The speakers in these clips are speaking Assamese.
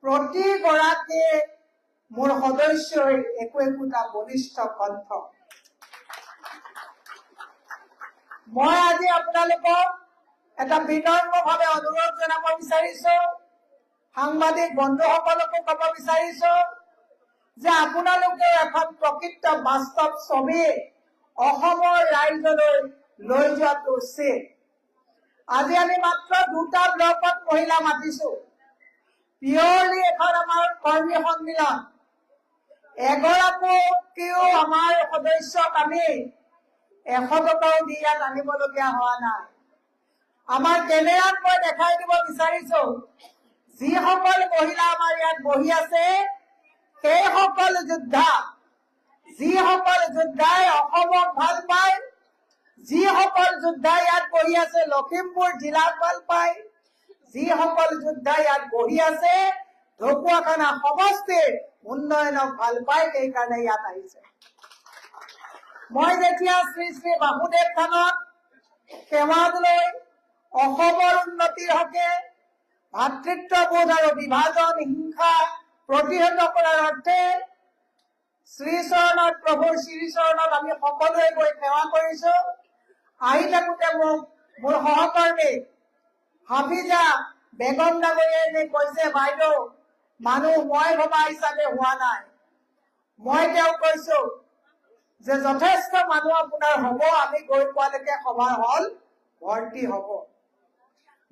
প্ৰতিগৰাকী মোৰ সদস্যই একোটা বলিষ্ঠ কণ্ঠ। মই আজি আপোনালোকক এটা বিনম্ৰভাৱে অনুৰোধ জনাব বিচাৰিছো, সাংবাদিক বন্ধুসকলকো ক'ব বিচাৰিছো যে আপোনালোকে এখন প্ৰকৃত বাস্তৱ ছবি অসমৰ ৰাইজলৈ লৈ যোৱাটো উচিত। আজি আমি মাত্ৰ 2টা ব্লকত মহিলা মাতিছো, পিয়ৰলি এখন আমাৰ কৰ্মী সন্মিলন। এগৰাকীও আমাৰ সদস্যক আমি 100 টকাও দি ইয়াত আনিবলগীয়া হোৱা নাই। আমাৰ কেমেৰাত মই দেখাই দিব বিচাৰিছো, যিসকল মহিলা আমাৰ ইয়াত বহি আছে সেইসকল যোদ্ধা, যিসকল যোদ্ধাই অসমক ভাল পায়, যিসকল যোদ্ধাই ইয়াত বহি আছে লখিমপুৰ জিলাক ভাল পায়, যিসকল যোদ্ধাই ইয়াত বহি আছে ঢকুৱাখানা সমষ্টিৰ উন্নয়নক ভাল পায়, সেইকাৰণে ইয়াত আহিছে। মই যেতিয়া শ্ৰী শ্ৰী বাসুদেৱ থানত সেৱালৈ অসমৰ উন্নতিৰ হকে ভাতৃত্ববোধ আৰু বিভাজন হিংসা প্ৰতিহত কৰাৰ অৰ্থে শ্ৰীচৰণত প্ৰভুৰ শ্ৰীচৰণত আমি সকলোৱে গৈ সেৱা কৰিছো। আহি থাকোতে মোৰ সহকৰ্মী হাফিজা বেগম ডাঙৰীয়াই কৈছে, বাইদেউ মানুহ মই ভবা হিচাপে হোৱা নাই। মই তেওঁক কৈছো যে যথেষ্ট মানুহ আপোনাৰ হব, আমি গৈ পোৱালৈকে সভাৰ হল ভৰ্তি হব।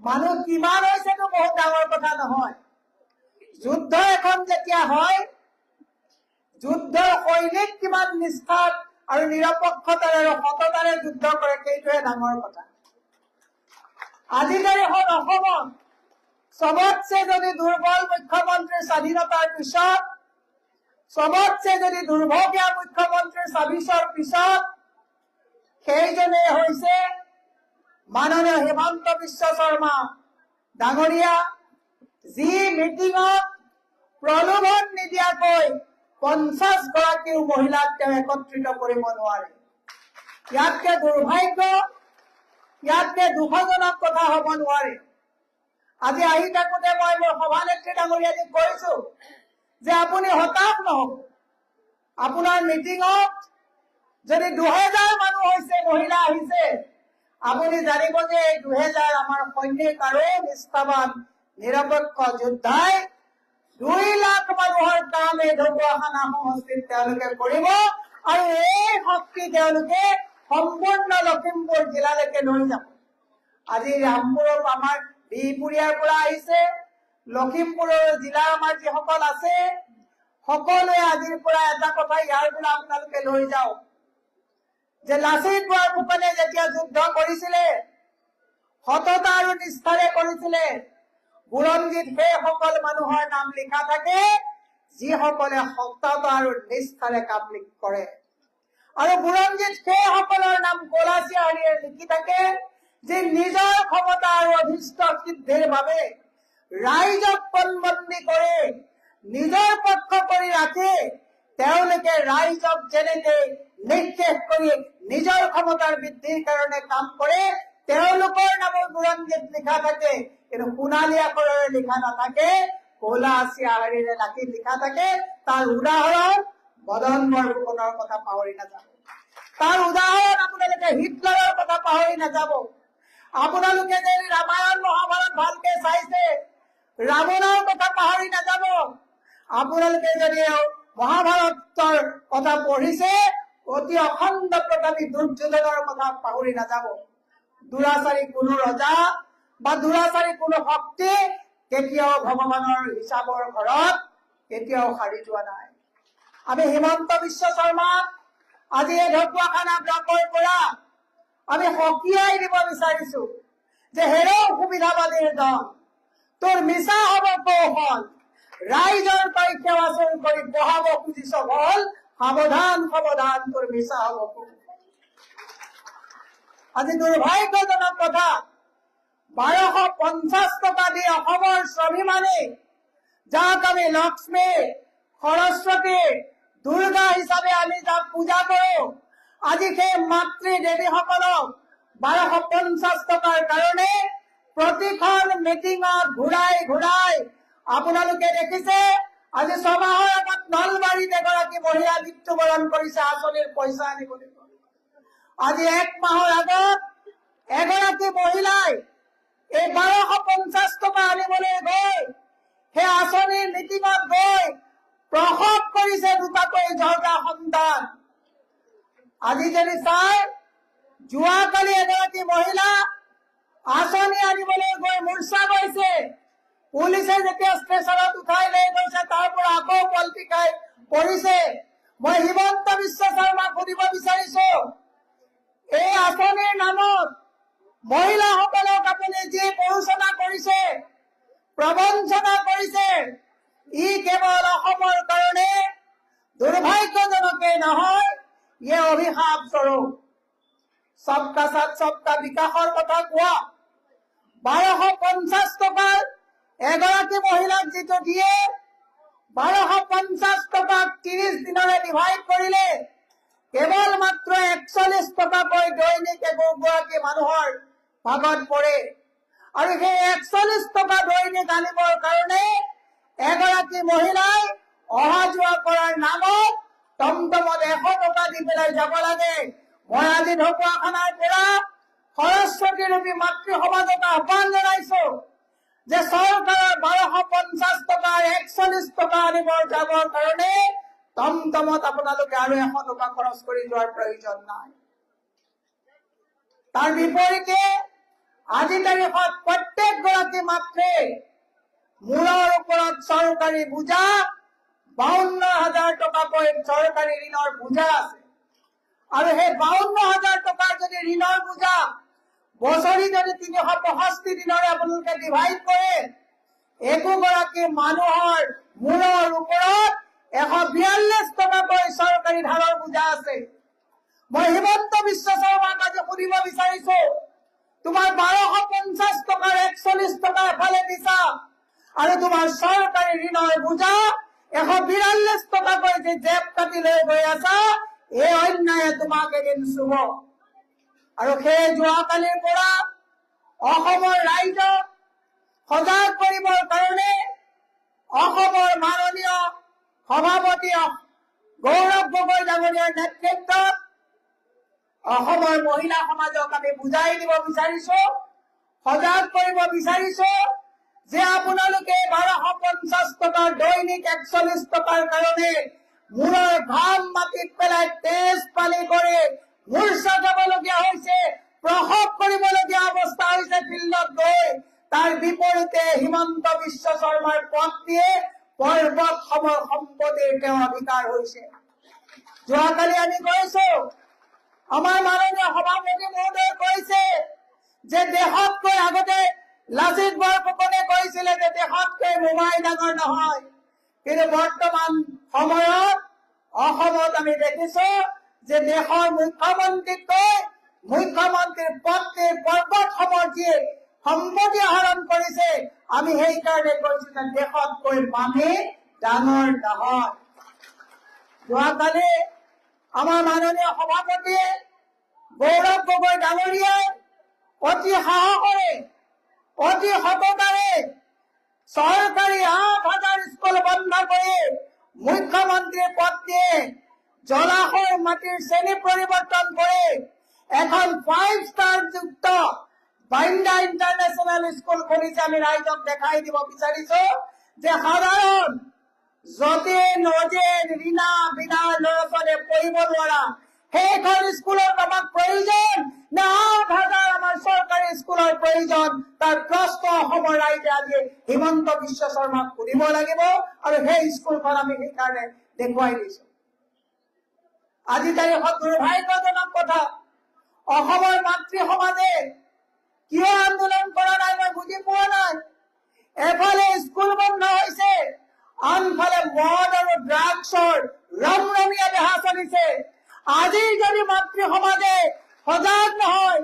মানুহ কিমান হৈছেতো বহুত ডাঙৰ কথা নহয়। যুদ্ধ এখন যেতিয়া হয়, যুদ্ধৰ সৈনিক কিমান নিষ্ঠাত আৰু নিৰপেক্ষতাৰে আৰু সততাৰে যুদ্ধ কৰে, সেইটোৱে ডাঙৰ কথা। আজিকালি হ'ল অসমত সবতছে যদি দুৰ্বল মুখ্যমন্ত্ৰীৰ স্বাধীনতাৰ পিছত, সবতছে যদি দুৰ্ভগীয়া মুখ্যমন্ত্ৰীৰ চাবিছৰ পিছত সেইজনে হৈছে মাননীয় হিমন্ত বিশ্ব শৰ্মা ডাঙৰীয়া, যি মিটিঙত প্ৰলোভন নিদিয়াকৈ 50 গৰাকীও মহিলাক তেওঁ একত্ৰিত কৰিব নোৱাৰে। ইয়াতকে দুৰ্ভাগ্য, ইয়াতকে দুখজনক কথা হব নোৱাৰে। আজি আহি থাকোতে মই মোৰ সভানেত্ৰী ডাঙৰীয়াক কৈছো যে আপুনি হতাশ নহব। আপোনাৰ মিটিঙত যদি 2000 মানুহ হৈছে, মহিলা আহিছে, আপুনি জানিব যে এই 2000 আমাৰ সৈনিক আৰু নিষ্ঠাবান নিৰপেক্ষ যোদ্ধাই 2 লাখ মানুহৰ কাম এই ঢকুৱাখানা সমষ্টিত তেওঁলোকে কৰিব আৰু এই শক্তি তেওঁলোকে সম্পূৰ্ণ লখিমপুৰ জিলালৈকে লৈ যাব। আজি ৰামপুৰৰ আমাৰ বিহপুৰীয়াৰ পৰা আহিছে, লখিমপুৰৰ জিলাৰ আমাৰ যিসকল আছে সকলোৱে আজিৰ পৰা এটা কথা ইয়াৰ পৰা আপোনালোকে লৈ যাওক যে লাচিত বৰফুকনে যেতিয়া যুদ্ধ কৰিছিলে সততা আৰু নিষ্ঠাৰে কৰিছিলে, বুৰঞ্জীত সেইসকল মানুহৰ নাম লিখা থাকে যিসকলে সততা আৰু নিষ্ঠাৰে কাম কৰে। আৰু বুৰঞ্জীত সেইসকলৰ নাম কলাচিয়াৰীয়ে লিখি থাকে যে নিজৰ ক্ষমতা আৰু অভিষ্ট সিদ্ধিৰ বাবে ৰাইজক পণবন্দী কৰে, নিজৰ পক্ষ কৰি ৰাখে, তেওঁলোকে ৰাইজক যেনেকে নিৰ্দেশ কৰি নিজৰ ক্ষমতাৰ বৃদ্ধিৰ কাৰণে কাম কৰে, তেওঁলোকৰ নামৰ বুৰঞ্জীত লিখা থাকে, কিন্তু সোণালী আখৰেৰে লিখা নাথাকে, কলাচিয়াৰীৰে লিখা থাকে। তাৰ উদাহৰণ মদন বৰফুকনৰ কথা পাহৰি নাযাব। তাৰ উদাহৰণ আপোনালোকে হিটলাৰৰ কথা পাহৰি নাযাব। আপোনালোকে যদি ৰামায়ণ মহাভাৰত ভালকে চাইছে, ৰাৱণৰ কথা পাহৰি নাযাব। আপোনালোকে যদি মহাভাৰতৰ কথা পঢ়িছে, অতি অখণ্ড প্ৰতাপী দুৰ্যোধনৰ কথা পাহৰি নাযাব। দুৰাচাৰী কোনো ৰজা বা দুৰাচাৰী কোনো শক্তি কেতিয়াও ভগৱানৰ হিচাপৰ ঘৰত কেতিয়াও সাৰি যোৱা নাই। আমি হিমন্ত বিশ্ব শৰ্মাক আজি এই ঢকুৱাখানা ব্লকৰ পৰা আমি সকীয়াই দিব বিচাৰিছো যে হেৰৌ সুবিধাবাদীৰ দল, তোৰ মিছা হব কৌশল, ৰাইজৰ তই সেৱা চুৰ কৰি বহাব খুজিছ বল, সাৱধান সাৱধান তোৰ মিছা হব কৌশল। আজি দুৰ্ভাগ্যজনক কথা, 1250 টকা দি অসমৰ স্বাভিমানী যাক আমি লক্ষ্মী, সৰস্বতী, দুৰ্গা হিচাপে আমি যাক পূজা কৰো, আজি সেই মাতৃ দেৱীসকলক 1250 টকাৰ কাৰণে প্ৰতিখন মিটিঙত ঘূৰাই ঘূৰাই আপোনালোকে দেখিছে আজি 6 মাহৰ আগত নলবাৰীত এগৰাকী মহিলা মৃত্যুবৰণ কৰিছে আঁচনিৰ পইচা আনিবলৈ। আজি 1 মাহৰ আগত এগৰাকী মহিলাই এই 1250 টকা আনিবলৈ গৈ সেই আঁচনিৰ মিটিঙত গৈ প্ৰসৱ কৰিছে দুটাকৈ জৰ্গা সন্তান। আজি যদি চাই যোৱাকালি এগৰাকী মহিলা আঁচনি আনিবলৈ গৈ মূৰ্ছা গৈছে। পুলিচে যেতিয়া ষ্টেচনত উঠাই লৈ গৈছে তাৰ পৰা আকৌ পলটি খাই পৰিছে। মই হিমন্ত বিশ্ব শৰ্মাক সুধিব বিচাৰিছো, এই আঁচনিৰ নামত মহিলাসকলক আপুনি যি প্ৰৰোচনা কৰিছে, প্ৰবঞ্চনা কৰিছে, ই কেৱল অসমৰ কাৰণে দুৰ্ভাগ্যজনকে নহয়, ইয়ে অভিশাপ স্বৰূপ। সবকা সাথ সবকা বিকাশৰ কথা কোৱা 1250 টকাৰ এগৰাকী মহিলাক যিটো দিয়ে 1250 টকাক 30 দিনৰে ডিভাইড কৰিলে কেৱল মাত্ৰ 41 টকাকৈ দৈনিক এগৰাকী মানুহৰ ভাগত পৰে। আৰু সেই 41 টকা দৈনিক আনিবৰ কাৰণে এগৰাকী মহিলাই অহা যোৱা কৰাৰ নামত টমটমত 100 টকা দি পেলাই যাব লাগে। মই আজি ঢকুৱাখানাৰ পৰা সৰস্বতী ৰূপী মাতৃ সমাজক আহ্বান জনাইছো যে চৰকাৰৰ 1250 টকাৰ 41 টকা আনিবৰ যাবৰ কাৰণে টমটমত আপোনালোকে আৰু 100 টকা খৰচ কৰি যোৱাৰ প্ৰয়োজন নাই। তাৰ বিপৰীতে আজি তাৰিখত প্ৰত্যেকগৰাকী মাতৃ মূৰৰ ওপৰত চৰকাৰী বোজা 52,000 টকাকৈ চৰকাৰী ঋণৰ বোজা আছে। আৰু সেই 52,000 টকাৰ যদি ঋণৰ বোজা বছৰি যদি 365 দিনৰে আপোনালোকে ডিভাইড কৰে, একোগৰাকী মানুহৰ মূৰৰ ওপৰত 142 টকাকৈ চৰকাৰী ধাৰৰ বোজা আছে। মই হিমন্ত বিশ্ব শৰ্মাক আজি সুধিব বিচাৰিছো, তোমাৰ 1250 টকাৰ 41 টকা এফালে দিছা আৰু তোমাৰ চৰকাৰী ঋণৰ বোজা 142 টকাকৈ যে জেপ কাটি লৈ গৈ আছা, এই অন্যায়ে তোমাক এদিন চুব। আৰু সেই যোৱাকালিৰ পৰা অসমৰ ৰাইজক সজাগ কৰিবৰ কাৰণে অসমৰ মাননীয় সভাপতি গৌৰৱ গগৈ ডাঙৰীয়াৰ নেতৃত্বত অসমৰ মহিলা সমাজক আমি বুজাই দিব বিচাৰিছো, সজাগ কৰিব বিচাৰিছো যে আপোনালোকে 1250 টকাৰ দৈনিক 41 টকাৰ কাৰণে মূৰৰ ঘাম মাটিত পেলাই তেজ পানী কৰি মূৰ্ছা যাবলগীয়া হৈছে, প্ৰসৱ কৰিবলগীয়া অৱস্থা হৈছে ফিল্ডত গৈ। তাৰ বিপৰীতে হিমন্ত বিশ্ব শৰ্মাৰ পত্নীয়ে পৰ্বত সমৰ সম্পত্তিৰ তেওঁ অধিকাৰ হৈছে। যোৱাকালি আমি কৈছো, আমাৰ মাননীয় সভাপতি মহোদয়ে কৈছে যে দেশতকৈ আগতে লাচিত বৰফুকনে কৈছিলে যে দেশতকৈ মোমাই ডাঙৰ নহয়, কিন্তু বৰ্তমান সময়ত অসমত আমি দেখিছো যে দেশৰ মুখ্যমন্ত্ৰীতকৈ মুখ্যমন্ত্ৰীৰ পত্নীৰ পৰ্বত সমৰ যি সম্পত্তি আহৰণ কৰিছে, আমি সেইকাৰণে কৈছো যে দেশতকৈ মানুহ ডাঙৰ নহয়। যোৱাকালি আমাৰ মাননীয় সভাপতিয়ে গৌৰৱ গগৈ ডাঙৰীয়াই অতি সাহসেৰে অতি সততাৰে চৰকাৰী 8,000 স্কুল বন্ধ কৰি মুখ্যমন্ত্ৰীৰ পত্নীয়ে জলাশয়ৰ মাটিৰ শ্ৰেণী পৰিৱৰ্তন কৰি এখন 5 ষ্টাৰ যুক্ত বাইণ্ডা ইণ্টাৰনেশ্যনেল স্কুল খুলিছে। আমি ৰাইজক দেখাই দিব বিচাৰিছো যে সাধাৰণ যতীন অজেন ৰীণা বিনা ল'ৰা ছোৱালীয়ে পঢ়িব নোৱাৰা সেইখন স্কুলৰ আমাক প্ৰয়োজন নে 8,000 আমাৰ চৰকাৰী স্কুলৰ প্ৰয়োজন? তাৰ প্ৰশ্ন অসমৰ ৰাইজে আজি হিমন্ত বিশ্ব শৰ্মাক সুধিব লাগিব আৰু সেই স্কুলখন আমি সেইকাৰণে দেখুৱাই দিছো। আজি তাৰিখত দুৰ্ভাগ্যজনক কথা, অসমৰ মাতৃ সমাজে কিয় আন্দোলন কৰা নাই মই বুজি পোৱা নাই। এফালে স্কুল বন্ধ হৈছে, আনফালে মদ আৰু ড্ৰাগছৰ ৰমৰমীয়া বেহা চলিছে। আজিৰ যদি মাতৃ সমাজে সজাগ নহয়,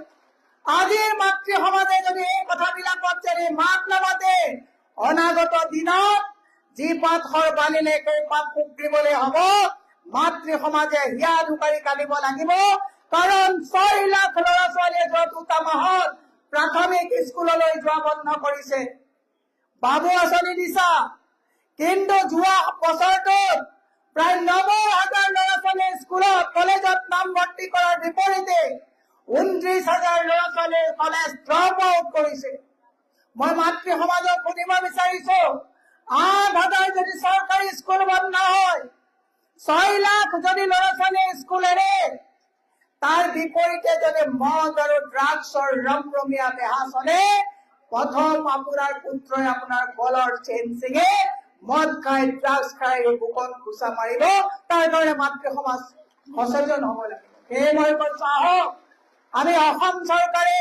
আজিৰ মাতৃ সমাজে যদি এই কথাবিলাকত যদি মাত নামাতে, অনাগত দিনত যি পাথৰ বালিলে সেই পাত পুক্ৰিবলৈ হব। মাতৃ সমাজে হিয়া ধুকাৰি কাঢ়িব লাগিব, কাৰণ 6 লাখ ল'ৰা ছোৱালীয়ে যোৱা 2টা মাহত প্ৰাথমিক স্কুললৈ যোৱা বন্ধ কৰিছে। বাবু আঁচনি দিছা, কিন্তু যোৱা বছৰটোত প্ৰায় 90,000 ল'ৰা ছোৱালীয়ে স্কুলত কলেজত নামভৰ্তি কৰাৰ বিপৰীতে 29,000 ল'ৰা ছোৱালীয়ে কলেজ ড্ৰপ আউট কৰিছে। মই মাতৃ সমাজক সুধিব বিচাৰিছো, 8,000 যদি চৰকাৰী স্কুল বন্ধ হয়, 6 লাখ যদি ল'ৰা ছোৱালীয়ে স্কুল এৰে, তাৰ বিপৰীতে যদি মদ আৰু ড্ৰাগছৰ ৰমৰমীয়া বেহা চলে, প্ৰথম আপোনাৰ পুত্ৰই আপোনাৰ গলৰ চেইন ছিঙে মদ খাই ড্ৰাগছ খাই বুকত ঘোচা মাৰিব। তাৰ কাৰণে মাতৃ সমাজ সচেতন হ'ব লাগিব। সেয়ে মই কৈছো, আহক আমি অসম চৰকাৰে